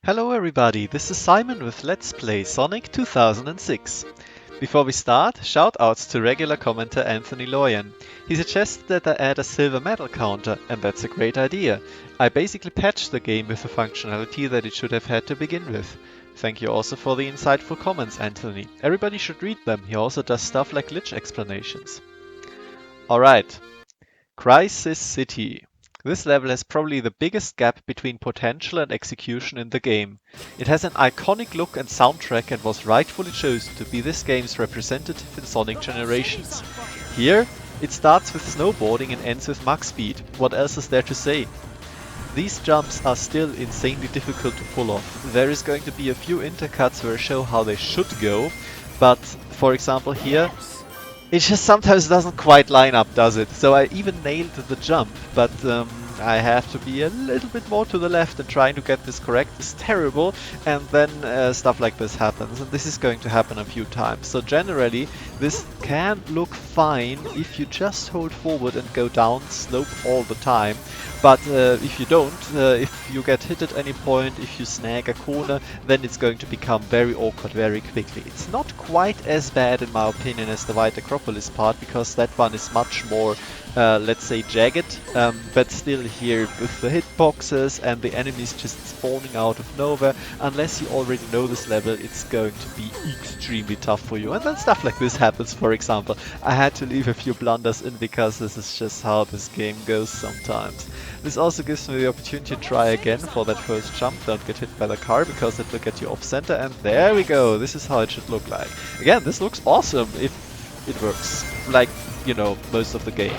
Hello everybody, this is Simon with Let's Play Sonic 2006. Before we start, shoutouts to regular commenter Anthony Loyan. He suggested that I add a silver medal counter, and that's a great idea. I basically patched the game with the functionality that it should have had to begin with. Thank you also for the insightful comments, Anthony. Everybody should read them, he also does stuff like glitch explanations. Alright, Crisis City. This level has probably the biggest gap between potential and execution in the game. It has an iconic look and soundtrack and was rightfully chosen to be this game's representative in Sonic Generations. Here, it starts with snowboarding and ends with max speed. What else is there to say? These jumps are still insanely difficult to pull off. There is going to be a few intercuts where I show how they should go, but for example here, it just sometimes doesn't quite line up, does it? So I even nailed the jump, but I have to be a little bit more to the left, and trying to get this correct is terrible, and then stuff like this happens, and this is going to happen a few times. So generally, this can look fine if you just hold forward and go down slope all the time. But if you don't, if you get hit at any point, if you snag a corner, then it's going to become very awkward very quickly. It's not quite as bad in my opinion as the White Acropolis part, because that one is much more, let's say, jagged, but still here with the hitboxes and the enemies just spawning out of nowhere, unless you already know this level, it's going to be extremely tough for you. And then stuff like this happens, for example. I had to leave a few blunders in because this is just how this game goes sometimes. This also gives me the opportunity to try again for that first jump. Don't get hit by the car because it will get you off center, and there we go. This is how it should look like. Again, this looks awesome if it works, like, you know, most of the game.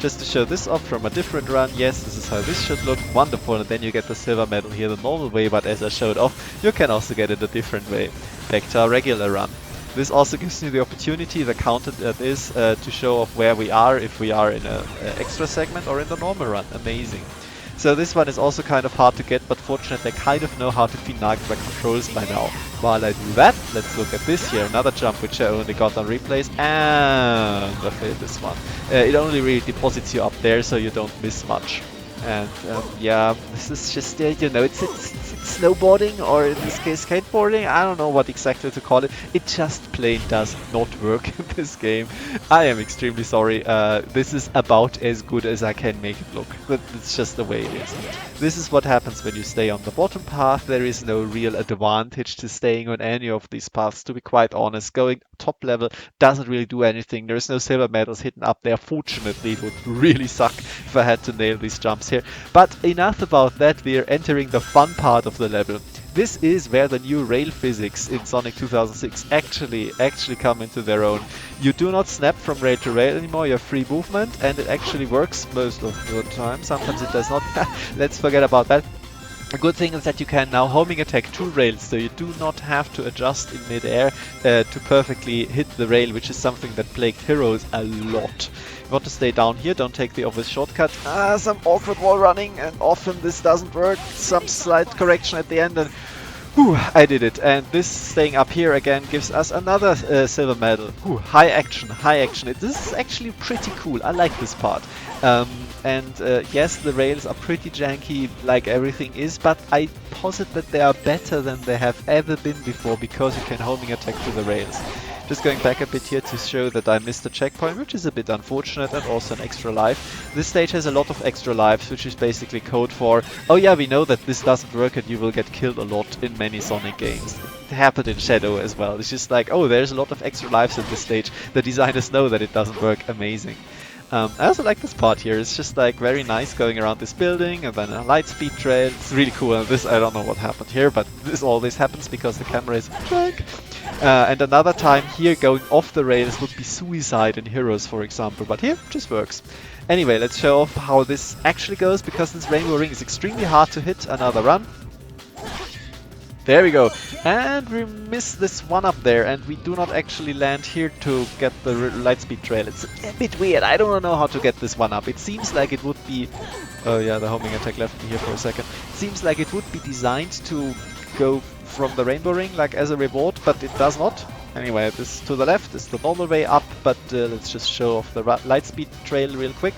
Just to show this off from a different run, yes, this is how this should look, wonderful, and then you get the silver medal here the normal way, but as I showed off, you can also get it a different way. Back to our regular run. This also gives me the opportunity, the counter that is, to show off where we are, if we are in an extra segment or in the normal run. Amazing. So this one is also kind of hard to get, but fortunately I kind of know how to finagle the controls by now. While I do that, let's look at this here, another jump which I only got on replays, and I failed this one. It only really deposits you up there, so you don't miss much. And yeah, this is just, you know, it's snowboarding, or in this case skateboarding, I don't know what exactly to call it. It just plain does not work in this game. I am extremely sorry. This is about as good as I can make it look, but it's just the way it is. This is what happens when you stay on the bottom path. There is no real advantage to staying on any of these paths, to be quite honest. Going top level doesn't really do anything. There's no silver medals hidden up there. Fortunately, it would really suck if I had to nail these jumps here. But enough about that, we are entering the fun part of the level. This is where the new rail physics in Sonic 2006 actually come into their own. You do not snap from rail to rail anymore, you have free movement, and it actually works most of the time. Sometimes it does not. Let's forget about that. A good thing is that you can now homing attack two rails, so you do not have to adjust in mid-air to perfectly hit the rail, which is something that plagued heroes a lot. You want to stay down here, don't take the obvious shortcut. Some awkward wall running, and often this doesn't work. Some slight correction at the end, and whew, I did it. And this staying up here again gives us another silver medal. Whew, high action, high action. This is actually pretty cool. I like this part. Yes, the rails are pretty janky, like everything is, but I posit that they are better than they have ever been before, because you can homing attack to the rails. Just going back a bit here to show that I missed a checkpoint, which is a bit unfortunate, and also an extra life. This stage has a lot of extra lives, which is basically code for, oh yeah, we know that this doesn't work and you will get killed a lot in many Sonic games. It happened in Shadow as well. It's just like, oh, there's a lot of extra lives in this stage. The designers know that it doesn't work. Amazing. I also like this part here. It's just like very nice going around this building, and then a light speed trail. It's really cool. And this, I don't know what happened here, but this always happens because the camera is jank. And another time here going off the rails would be suicide in Heroes, for example, but here it just works. Anyway, let's show off how this actually goes, because this rainbow ring is extremely hard to hit. Another run. There we go, and we miss this one up there, and we do not actually land here to get the lightspeed trail. It's a bit weird. I don't know how to get this one up. It seems like it would be... Oh yeah, the homing attack left me here for a second. It seems like it would be designed to go from the rainbow ring, like as a reward, but it does not. Anyway, this to the left is the normal way up, but let's just show off the lightspeed trail real quick.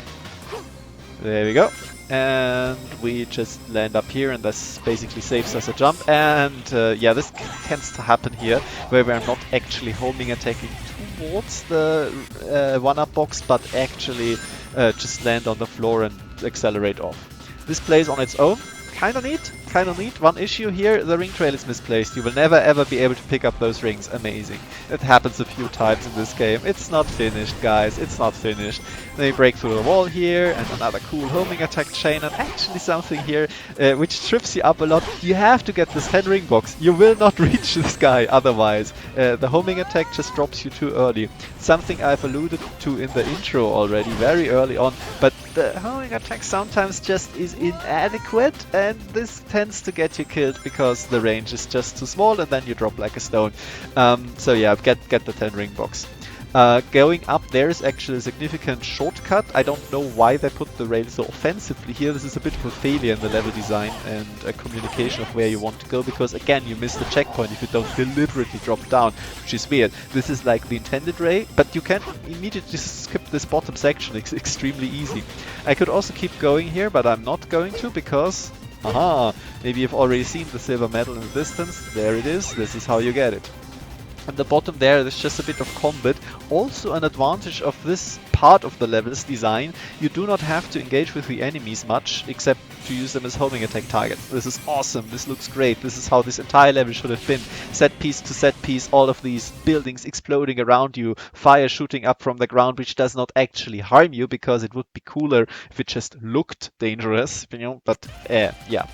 There we go. and we just land up here, and this basically saves us a jump. And yeah, this tends to happen here, where we're not actually homing attacking towards the 1-up box, but actually just land on the floor and accelerate off. This plays on its own. Kinda neat, kinda neat. One issue here, the ring trail is misplaced. You will never ever be able to pick up those rings. Amazing. It happens a few times in this game. It's not finished, guys. It's not finished. They break through the wall here, and another cool homing attack chain, and actually something here which trips you up a lot. You have to get this 10 ring box. You will not reach this guy otherwise. The homing attack just drops you too early. Something I've alluded to in the intro already, very early on, but the homing attack sometimes just is inadequate, and this tends to get you killed because the range is just too small, and then you drop like a stone. So yeah, get the 10 ring box. Going up there is actually a significant shortcut. I don't know why they put the rail so offensively here. This is a bit of a failure in the level design and communication of where you want to go, because again, you miss the checkpoint if you don't deliberately drop down, which is weird. This is like the intended way, but you can immediately skip this bottom section. It's extremely easy. I could also keep going here, but I'm not going to, because aha, maybe you've already seen the silver medal in the distance. There it is. This is how you get it. At the bottom there's just a bit of combat. Also an advantage of this part of the level's design, you do not have to engage with the enemies much, except to use them as homing attack targets. This is awesome, this looks great, this is how this entire level should have been. Set piece to set piece, all of these buildings exploding around you, fire shooting up from the ground, which does not actually harm you, because it would be cooler if it just looked dangerous, you know, but yeah.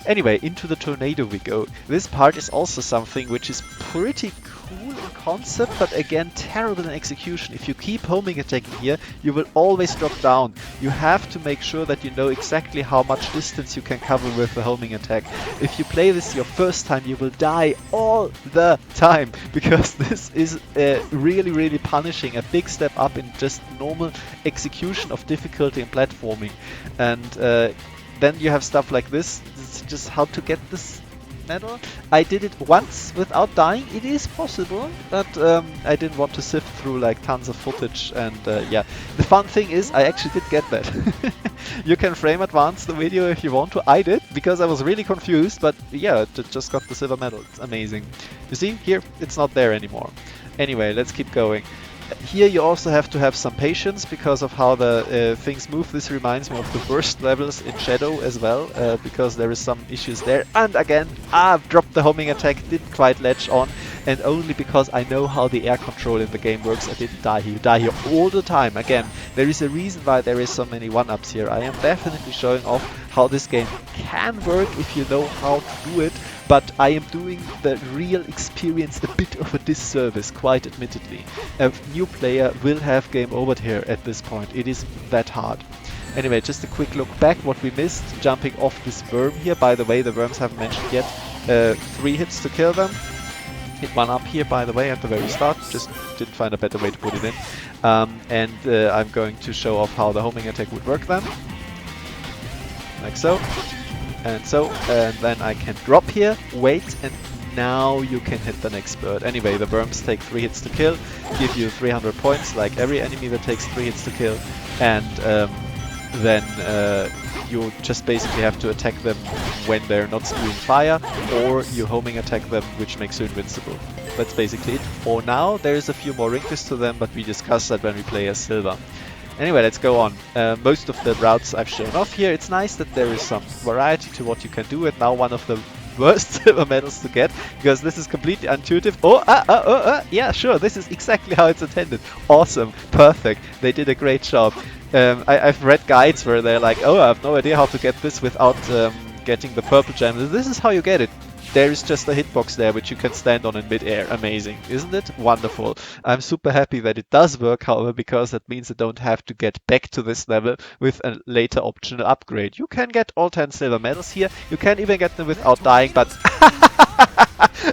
Anyway, into the tornado we go. This part is also something which is pretty cool in concept, but again terrible in execution. If you keep homing attacking here, you will always drop down. You have to make sure that you know exactly how much distance you can cover with the homing attack. If you play this your first time, you will die all the time, because this is really punishing. A big step up in just normal execution of difficulty and platforming. And then you have stuff like this. It's just how to get this medal. I did it once without dying. It is possible, but I didn't want to sift through like tons of footage, and yeah. The fun thing is I actually did get that. You can frame advance the video if you want to. I did, because I was really confused, but yeah, just got the silver medal. It's amazing. You see, here it's not there anymore. Anyway, let's keep going. Here you also have to have some patience because of how the things move. This reminds me of the worst levels in Shadow as well, because there is some issues there. And again, I've dropped the homing attack, didn't quite latch on, and only because I know how the air control in the game works, I didn't die here. You die here all the time. Again, there is a reason why there is so many 1-ups here. I am definitely showing off how this game can work if you know how to do it, but I am doing the real experience a bit of a disservice, quite admittedly. A new player will have game over here at this point. It is that hard. Anyway, just a quick look back what we missed, jumping off this worm here. By the way, the worms haven't mentioned yet. 3 hits to kill them. Hit 1 up here, by the way, at the very start. Just didn't find a better way to put it in. And I'm going to show off how the homing attack would work then. Like so. And so, and then I can drop here, wait, and now you can hit the next bird. Anyway, the worms take 3 hits to kill, give you 300 points, like every enemy that takes 3 hits to kill, and then you just basically have to attack them when they're not spewing fire, or you homing attack them, which makes you invincible. That's basically it. For now, there's a few more wrinkles to them, but we discuss that when we play as Silver. Anyway, let's go on. Most of the routes I've shown off here. It's nice that there is some variety to what you can do, and now one of the worst silver medals to get, because this is completely intuitive. Yeah, sure, this is exactly how it's intended. Awesome, perfect, they did a great job. I've read guides where they're like, oh, I have no idea how to get this without getting the purple gem. This is how you get it. There is just a hitbox there which you can stand on in mid-air. Amazing, isn't it? Wonderful. I'm super happy that it does work, however, because that means I don't have to get back to this level with a later optional upgrade. You can get all 10 silver medals here. You can even get them without dying, but...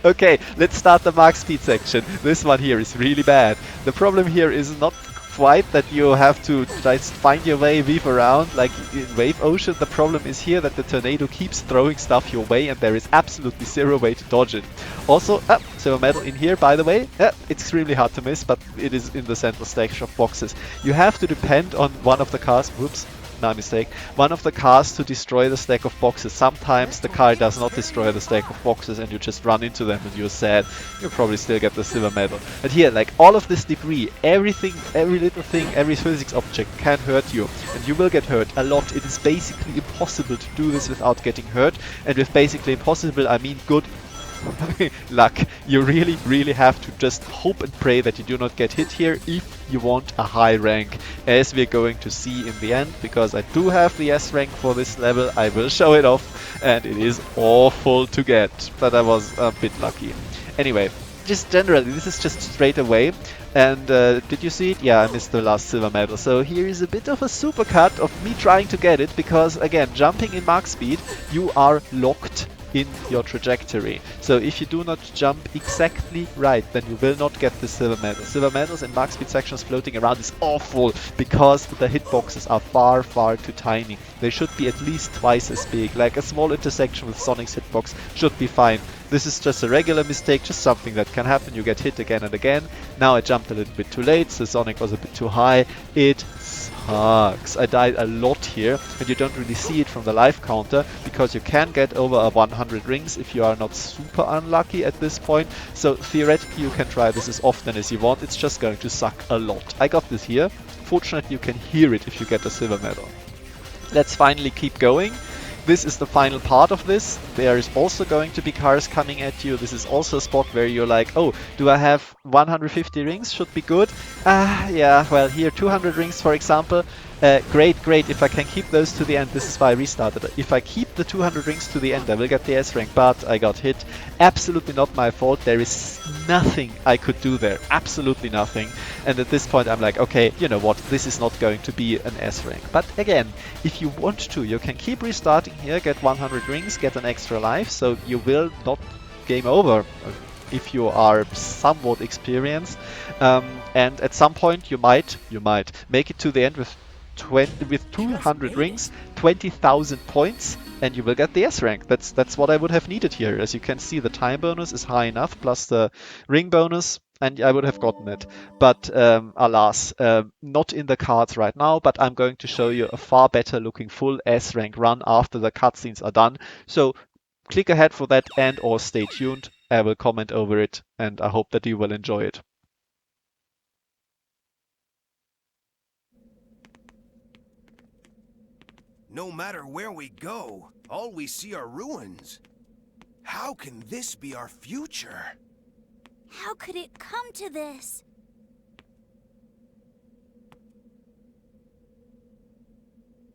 Okay, let's start the mark speed section. This one here is really bad. The problem here is not quite that you have to just find your way, weave around like in Wave Ocean. The problem is here that the tornado keeps throwing stuff your way, and there is absolutely zero way to dodge it. Also, silver medal in here, by the way. It's extremely hard to miss, but it is in the central stack of boxes. You have to depend on one of the cars. Whoops. no mistake, one of the cars to destroy the stack of boxes. Sometimes the car does not destroy the stack of boxes and you just run into them and you're sad. You probably still get the silver medal. But here, like all of this debris, everything, every little thing, every physics object can hurt you. And you will get hurt a lot. It is basically impossible to do this without getting hurt. And with basically impossible, I mean good luck. You really have to just hope and pray that you do not get hit here if you want a high rank, as we're going to see in the end, because I do have the S rank for this level. I will show it off, and it is awful to get, but I was a bit lucky. Anyway, just generally, this is just straight away. And did you see it? Yeah, I missed the last silver medal. So here is a bit of a supercut of me trying to get it, because again, jumping in Mach speed, you are locked in your trajectory. So if you do not jump exactly right, then you will not get the silver medal. Silver medals in Mach speed sections floating around is awful, because the hitboxes are far too tiny. They should be at least twice as big. Like a small intersection with Sonic's hitbox should be fine. This is just a regular mistake, just something that can happen. You get hit again and again. Now I jumped a little bit too late, so Sonic was a bit too high. It sucks. I died a lot here, and you don't really see it from the life counter, because you can get over a 100 rings if you are not super unlucky at this point. So theoretically you can try this as often as you want. It's just going to suck a lot. I got this here. Fortunately you can hear it if you get a silver medal. Let's finally keep going. This is the final part of this. There is also going to be cars coming at you. This is also a spot where you're like, oh, do I have 150 rings? Should be good. Yeah, well, here 200 rings, for example. Great. If I can keep those to the end, this is why I restarted. If I keep the 200 rings to the end, I will get the S rank, but I got hit. Absolutely not my fault. There is nothing I could do there. Absolutely nothing. And at this point, I'm like, okay, you know what? This is not going to be an S rank. But again, if you want to, you can keep restarting here, get 100 rings, get an extra life, so you will not game over if you are somewhat experienced. And at some point, you might make it to the end with 200 rings, 20,000 points, and you will get the S rank. That's what I would have needed here. As you can see, the time bonus is high enough, plus the ring bonus, and I would have gotten it. But alas, not in the cards right now, but I'm going to show you a far better looking full S rank run after the cutscenes are done. So click ahead for that, and or stay tuned. I will comment over it, and I hope that you will enjoy it. No matter where we go, all we see are ruins. How can this be our future? How could it come to this?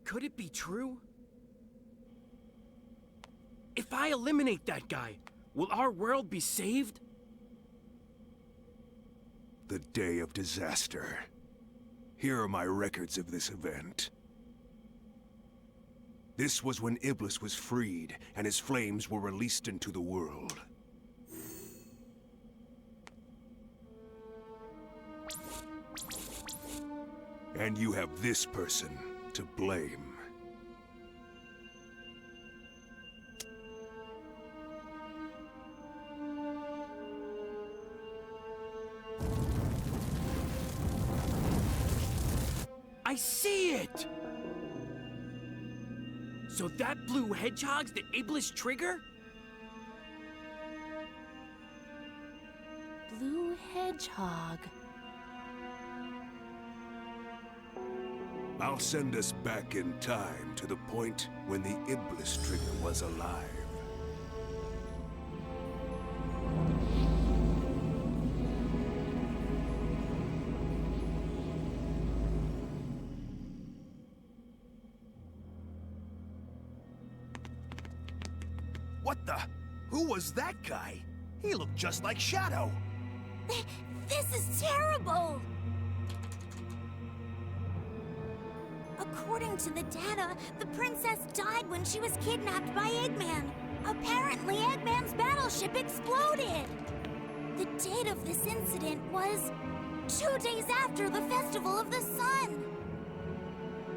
Could it be true? If I eliminate that guy, will our world be saved? The day of disaster. Here are my records of this event. This was when Iblis was freed, and his flames were released into the world. And you have this person to blame. I see it! So that blue hedgehog's the Iblis trigger? Blue hedgehog. I'll send us back in time to the point when the Iblis trigger was alive. What the? Who was that guy? He looked just like Shadow. This is terrible! According to the data, the princess died when she was kidnapped by Eggman. Apparently, Eggman's battleship exploded. The date of this incident was 2 days after the Festival of the Sun.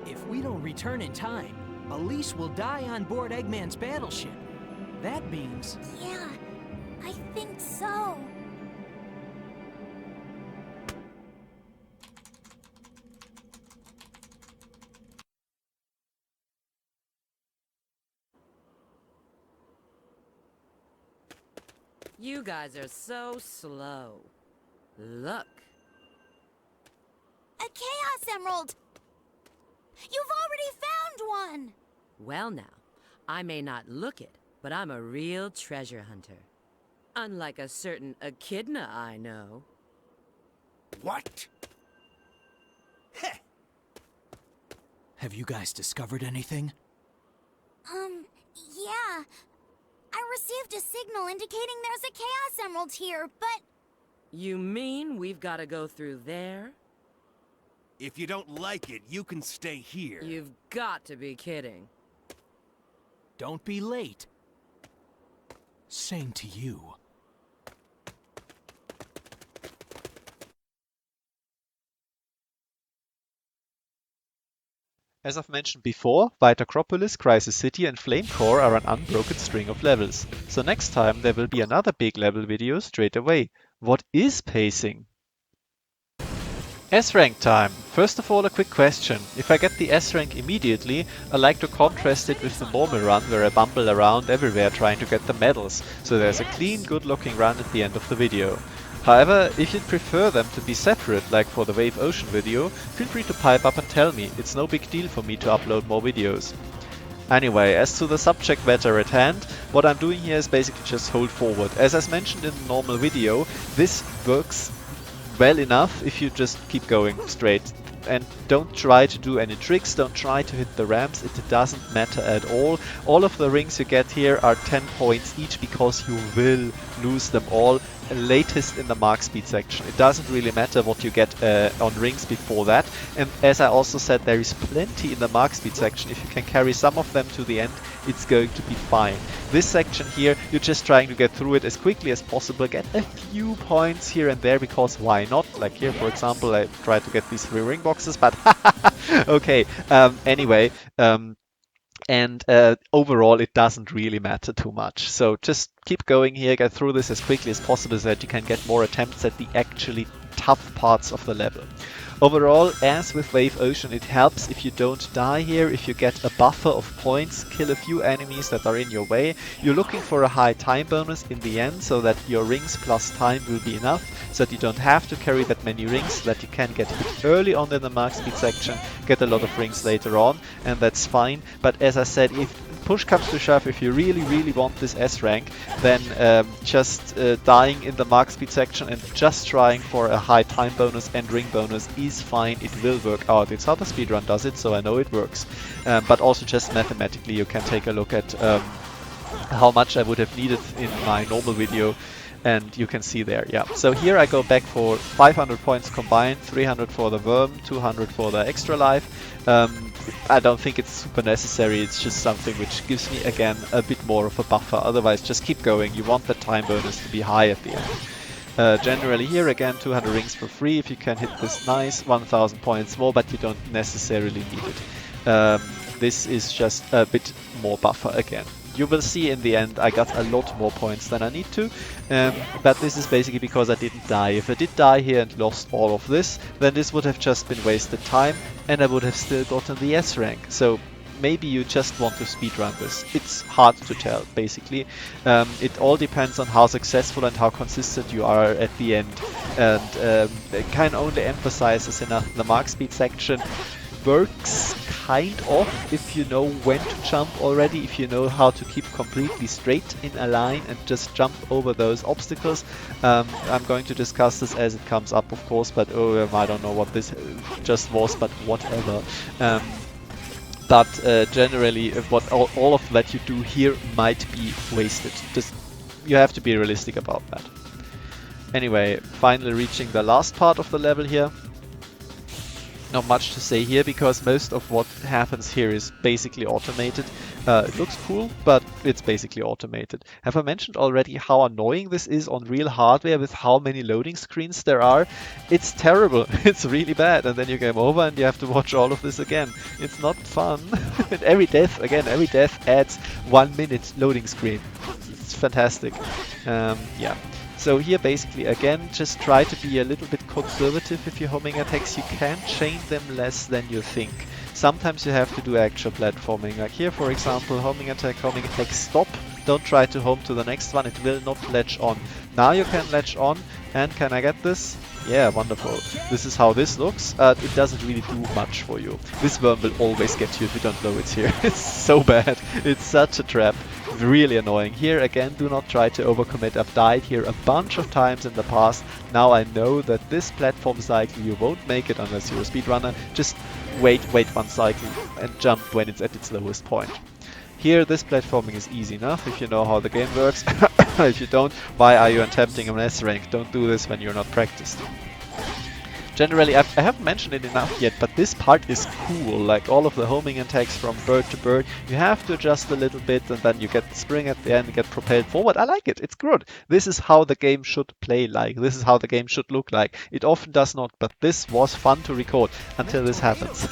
If we don't return in time, Elise will die on board Eggman's battleship. That means... Yeah, I think so. You guys are so slow. Look. A Chaos Emerald! You've already found one! Well now, I may not look it, but I'm a real treasure hunter. Unlike a certain echidna I know. What? Heh. Have you guys discovered anything? Yeah. I received a signal indicating there's a Chaos Emerald here, but... You mean we've got to go through there? If you don't like it, you can stay here. You've got to be kidding. Don't be late. Same to you. As I've mentioned before, Vitagropolis, Crisis City and Flame Core are an unbroken string of levels. So next time there will be another big level video straight away. What is pacing? S-rank time! First of all, a quick question. If I get the S-rank immediately, I like to contrast it with the normal run where I bumble around everywhere trying to get the medals, so there's a clean, good looking run at the end of the video. However, if you'd prefer them to be separate, like for the Wave Ocean video, feel free to pipe up and tell me. It's no big deal for me to upload more videos. Anyway, as to the subject matter at hand, what I'm doing here is basically just hold forward. As I mentioned in the normal video, this works well enough if you just keep going straight. And don't try to do any tricks, don't try to hit the ramps, it doesn't matter at all. All of the rings you get here are 10 points each because you will lose them all, latest in the mark speed section. It doesn't really matter what you get on rings before that. And as I also said, there is plenty in the mark speed section. If you can carry some of them to the end, it's going to be fine. This section here, you're just trying to get through it as quickly as possible, get a few points here and there, because why not? Like here, for example, I tried to get these 3 ring boxes, but okay. Anyway, and overall it doesn't really matter too much. So just keep going here, get through this as quickly as possible so that you can get more attempts at the actually tough parts of the level. Overall, as with Wave Ocean, it helps if you don't die here, if you get a buffer of points, kill a few enemies that are in your way. You're looking for a high time bonus in the end so that your rings plus time will be enough, so that you don't have to carry that many rings, so that you can get hit early on in the mark speed section, get a lot of rings later on, and that's fine. But as I said, if push comes to shove, if you really want this S rank, then just dying in the mark speed section and just trying for a high time bonus and ring bonus is fine. It will work out. It's how the speedrun does it, so I know it works. But also just mathematically, you can take a look at how much I would have needed in my normal video, and you can see there, yeah. So here I go back for 500 points combined, 300 for the worm, 200 for the extra life. I don't think it's super necessary, it's just something which gives me again a bit more of a buffer. Otherwise just keep going, you want the time bonus to be high at the end. Generally here again 200 rings for free, if you can hit this nice, 1000 points more, but you don't necessarily need it. This is just a bit more buffer again. You will see in the end I got a lot more points than I need to, but this is basically because I didn't die. If I did die here and lost all of this, then this would have just been wasted time and I would have still gotten the S rank. So maybe you just want to speedrun this. It's hard to tell, basically. It all depends on how successful and how consistent you are at the end. And it can only emphasize enough. The mark speed section works kind of if you know when to jump already, if you know how to keep completely straight in a line and just jump over those obstacles. I'm going to discuss this as it comes up, of course, but I don't know what this just was, but whatever. But generally, what all of that you do here might be wasted. Just you have to be realistic about that. Anyway, finally reaching the last part of the level here. Not much to say here because most of what happens here is basically automated. It looks cool, but it's basically automated. Have I mentioned already how annoying this is on real hardware with how many loading screens there are? It's terrible. It's really bad. And then you game over and you have to watch all of this again. It's not fun. And every death adds 1 minute loading screen. It's fantastic. Yeah. So here basically again just try to be a little bit conservative with your homing attacks. You can chain them less than you think. Sometimes you have to do actual platforming, like here for example, homing attack, stop, don't try to home to the next one, it will not latch on. Now you can latch on, and can I get this? Yeah, wonderful. This is how this looks. It doesn't really do much for you. This worm will always get you if you don't know it's here. It's so bad. It's such a trap. Really annoying. Here again, do not try to overcommit. I've died here a bunch of times in the past. Now I know that this platform cycle you won't make it unless you're a speedrunner. Just wait one cycle and jump when it's at its lowest point. Here, this platforming is easy enough if you know how the game works. If you don't, why are you attempting an S rank? Don't do this when you're not practiced. Generally, I haven't mentioned it enough yet, but this part is cool. Like all of the homing attacks from bird to bird, you have to adjust a little bit and then you get the spring at the end and get propelled forward. I like it. It's good. This is how the game should play like. This is how the game should look like. It often does not, but this was fun to record until this happens.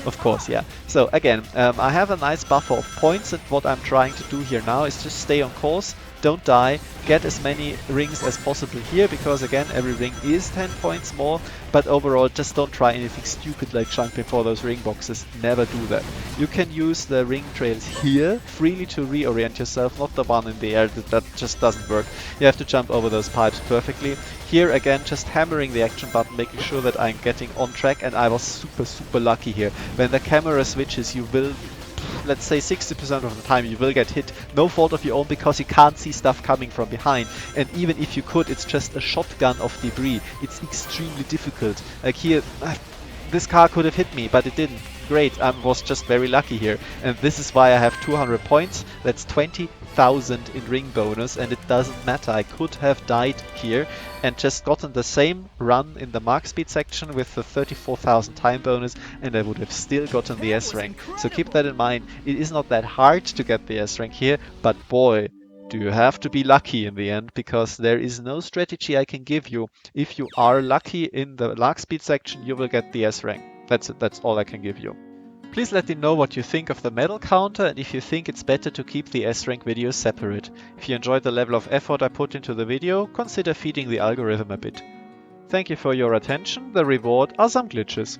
Of course, yeah. So again, I have a nice buffer of points, and what I'm trying to do here now is just stay on course. Don't die, get as many rings as possible here, because again, every ring is 10 points more, but overall, just don't try anything stupid like jumping for those ring boxes. Never do that. You can use the ring trails here freely to reorient yourself, not the one in the air. That just doesn't work. You have to jump over those pipes perfectly. Here again, just hammering the action button, making sure that I'm getting on track, and I was super lucky here. When the camera switches, you will, let's say 60% of the time you will get hit, no fault of your own, because you can't see stuff coming from behind, and even if you could, it's just a shotgun of debris. It's extremely difficult. Like here, this car could have hit me, but it didn't. Great, I was just very lucky here, and this is why I have 200 points. That's 20,000 in ring bonus, and it doesn't matter. I could have died here and just gotten the same run in the mark speed section with the 34,000 time bonus, and I would have still gotten the S rank. So keep that in mind. It is not that hard to get the S rank here, but boy, do you have to be lucky in the end, because there is no strategy I can give you. If you are lucky in the mark speed section, you will get the S rank. That's it. That's all I can give you. Please let me know what you think of the medal counter, and if you think it's better to keep the S rank videos separate. If you enjoyed the level of effort I put into the video, consider feeding the algorithm a bit. Thank you for your attention. The reward are some glitches.